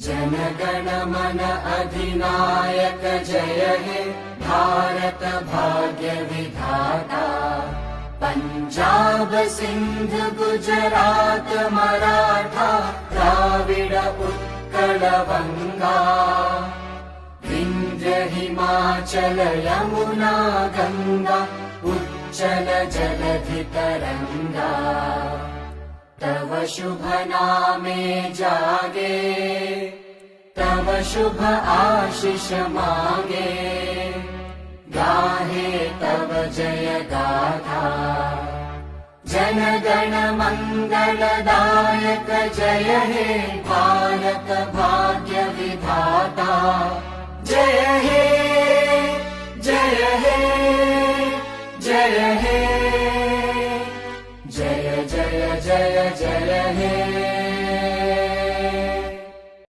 जनगण मन अधिनायक जय हे भारत भाग्य विधाता। पंजाब सिंध गुजरात मराठा द्राविड उत्कल बंगा। विंध्य हिमाचल यमुना गंगा उच्चल जलधि तरंगा। तव शुभ नामे जागे तव शुभ आशीष मांगे। गाहे तव जय गाथा जनगण मंगलदायक जय हे भारत भाग्य विधाता। जय हे जय हे जय हे जय जय जय जय हे।